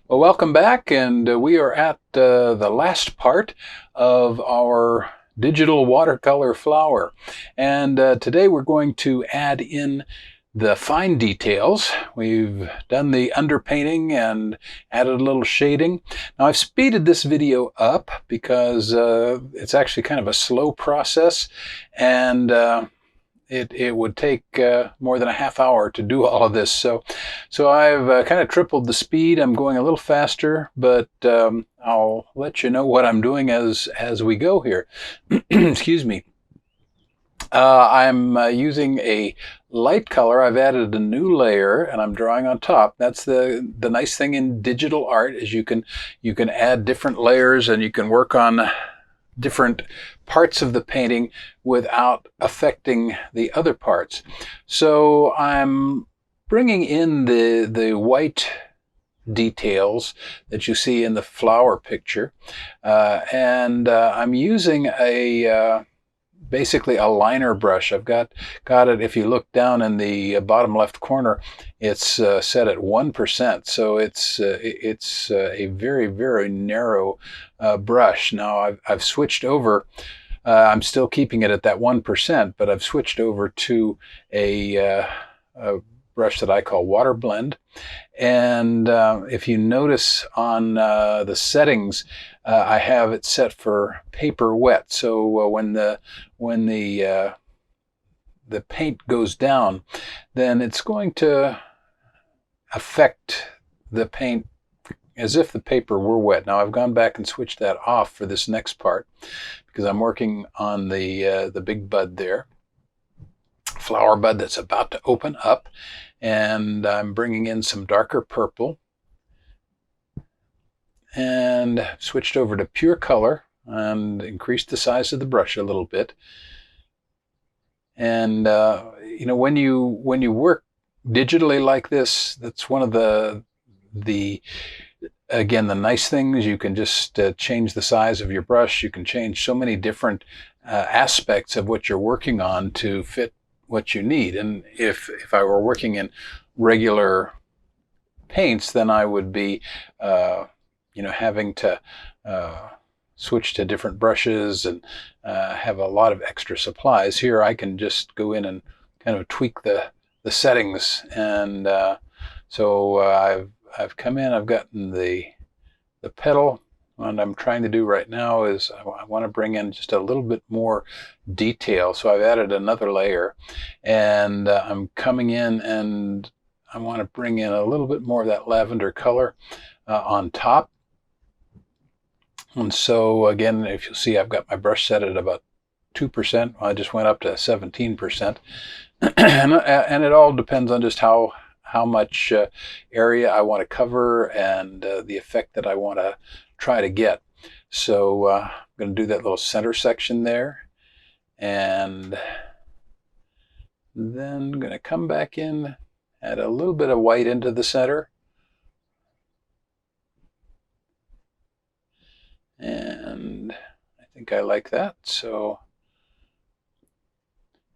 Well, welcome back, and we are at the last part of our digital watercolor flower. And today we're going to add in the fine details. We've done the underpainting and added a little shading. Now I've speeded this video up because it's actually kind of a slow process, and it would take more than a half hour to do all of this. So I've kind of tripled the speed. I'm going a little faster, but I'll let you know what I'm doing as we go here. Excuse me. I'm using a light color. I've added a new layer, and I'm drawing on top. That's the nice thing in digital art is you can add different layers, and you can work on different parts of the painting without affecting the other parts. So I'm bringing in the white details that you see in the flower picture, and I'm using a basically a liner brush. I've got it. If you look down in the bottom left corner, it's set at 1%. So it's a very, very narrow brush. Now I've switched over. I'm still keeping it at that 1%, but I've switched over to a brush that I call Water Blend. And if you notice on the settings, I have it set for paper wet. So when the paint goes down, then it's going to affect the paint as if the paper were wet. Now I've gone back and switched that off for this next part because I'm working on the big bud there, flower bud that's about to open up, and I'm bringing in some darker purple and switched over to pure color and increased the size of the brush a little bit. And you know, when you work digitally like this, that's one of the again, the nice things. You can just change the size of your brush. You can change so many different aspects of what you're working on to fit what you need. And if I were working in regular paints, then I would be having to switch to different brushes and have a lot of extra supplies. Here I can just go in and kind of tweak the settings, and so I've come in, I've gotten the petal. What I'm trying to do right now is I want to bring in just a little bit more detail. So I've added another layer, and I'm coming in and I want to bring in a little bit more of that lavender color on top. And so again, if you'll see, I've got my brush set at about 2%. I just went up to 17%. And it all depends on just how much area I want to cover and the effect that I want to try to get. So I'm going to do that little center section there, and then I'm going to come back in, add a little bit of white into the center, and I think I like that. So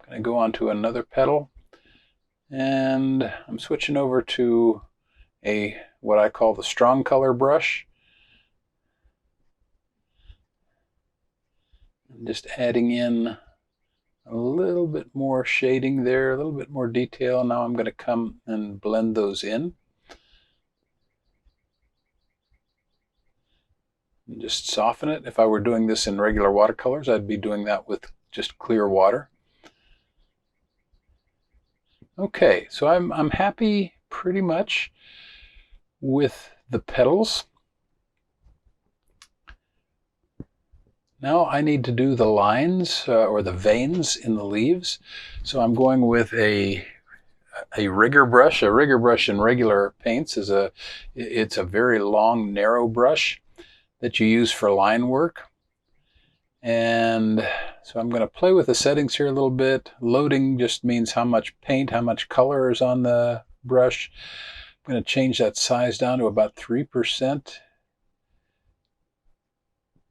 I'm going to go on to another petal, and I'm switching over to what I call the strong color brush. I'm just adding in a little bit more shading there, a little bit more detail. Now I'm going to come and blend those in. And just soften it. If I were doing this in regular watercolors, I'd be doing that with just clear water. Okay, so I'm happy pretty much with the petals. Now I need to do the lines or the veins in the leaves. So I'm going with a rigger brush. A rigger brush in regular paints it's a very long, narrow brush that you use for line work. And so I'm going to play with the settings here a little bit. Loading just means how much paint, how much color is on the brush. I'm going to change that size down to about 3%.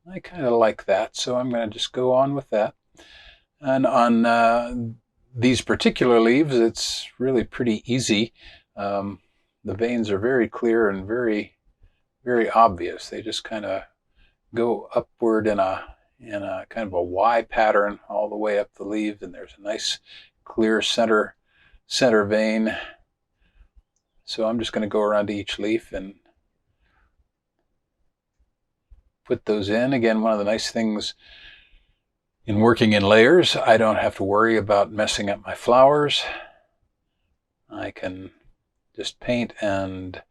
I kind of like that, so I'm going to just go on with that. And on these particular leaves, it's really pretty easy. The veins are very clear and very very obvious. They just kind of go upward in a kind of a Y pattern all the way up the leaf, and there's a nice clear center vein. So I'm just going to go around to each leaf and put those in. Again, one of the nice things in working in layers, I don't have to worry about messing up my flowers. I can just paint and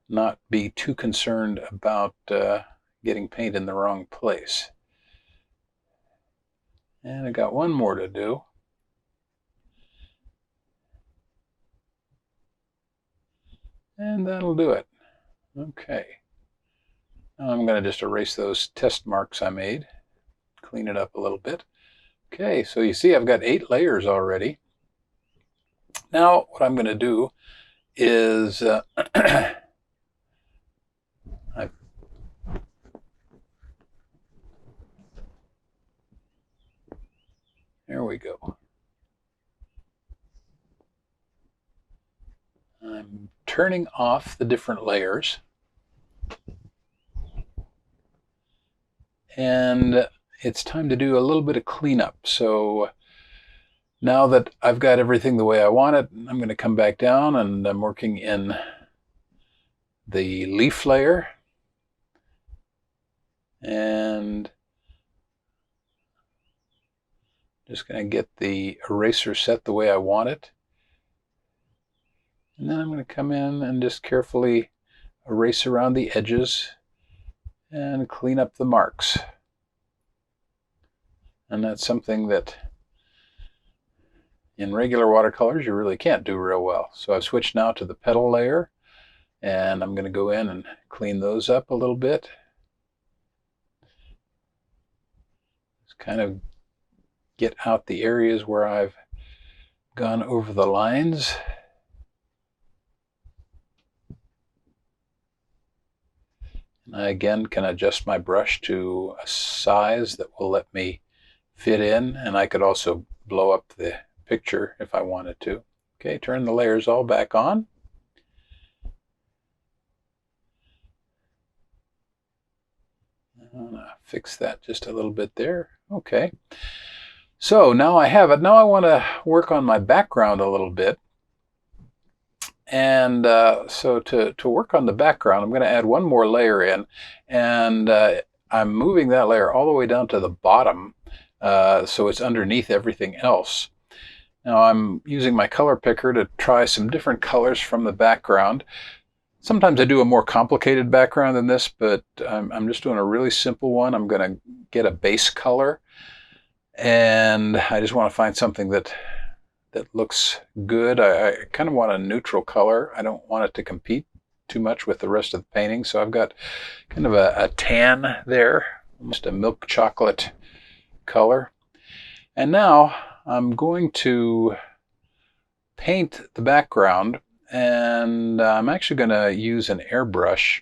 not be too concerned about getting paint in the wrong place. And I got one more to do. And that'll do it. Okay. Now I'm going to just erase those test marks I made. Clean it up a little bit. Okay, so you see I've got 8 layers already. Now what I'm going to do is there we go. I'm turning off the different layers. And it's time to do a little bit of cleanup. So now that I've got everything the way I want it, I'm going to come back down, and I'm working in the leaf layer. And just going to get the eraser set the way I want it. And then I'm going to come in and just carefully erase around the edges and clean up the marks. And that's something that in regular watercolors you really can't do real well. So I've switched now to the petal layer, and I'm going to go in and clean those up a little bit. Just kind of get out the areas where I've gone over the lines. And I again can adjust my brush to a size that will let me fit in, and I could also blow up the picture if I wanted to. Okay, turn the layers all back on. I'm gonna fix that just a little bit there. Okay, so now I have it. Now I want to work on my background a little bit. And so to work on the background, I'm going to add one more layer in, and I'm moving that layer all the way down to the bottom, so it's underneath everything else. Now I'm using my color picker to try some different colors from the background. Sometimes I do a more complicated background than this, but I'm just doing a really simple one. I'm going to get a base color, and I just want to find something that looks good. I kind of want a neutral color. I don't want it to compete too much with the rest of the painting. So I've got kind of a tan there, almost a milk chocolate color. And now I'm going to paint the background, and I'm actually going to use an airbrush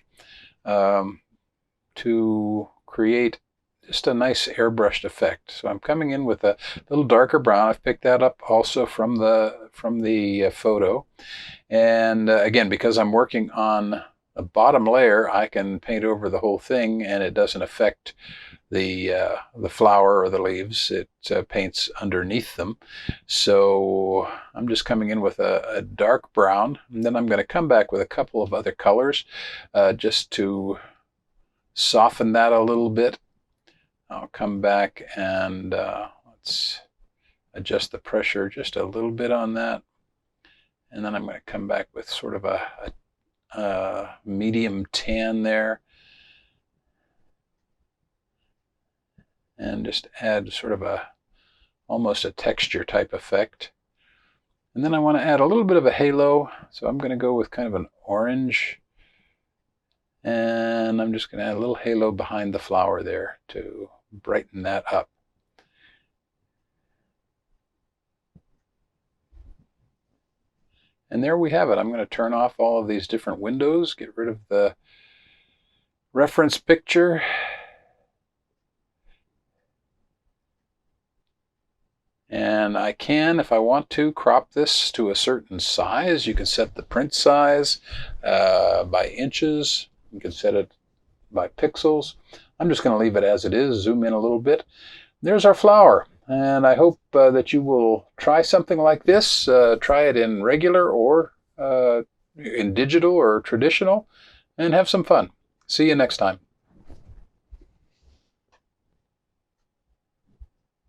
to create just a nice airbrushed effect. So I'm coming in with a little darker brown. I've picked that up also from the photo. And again, because I'm working on the bottom layer, I can paint over the whole thing, and it doesn't affect the flower or the leaves. It paints underneath them. So I'm just coming in with a dark brown, and then I'm going to come back with a couple of other colors just to soften that a little bit. I'll come back and let's adjust the pressure just a little bit on that. And then I'm going to come back with sort of a medium tan there. And just add sort of almost a texture type effect. And then I want to add a little bit of a halo. So I'm going to go with kind of an orange. And I'm just going to add a little halo behind the flower there to brighten that up. And there we have it. I'm going to turn off all of these different windows, get rid of the reference picture. And And I can, if I want to, crop this to a certain size. You can set the print size by inches. You can set it by pixels. I'm just going to leave it as it is, zoom in a little bit. There's our flower, and I hope that you will try something like this. Try it in regular or in digital or traditional, and have some fun. See you next time.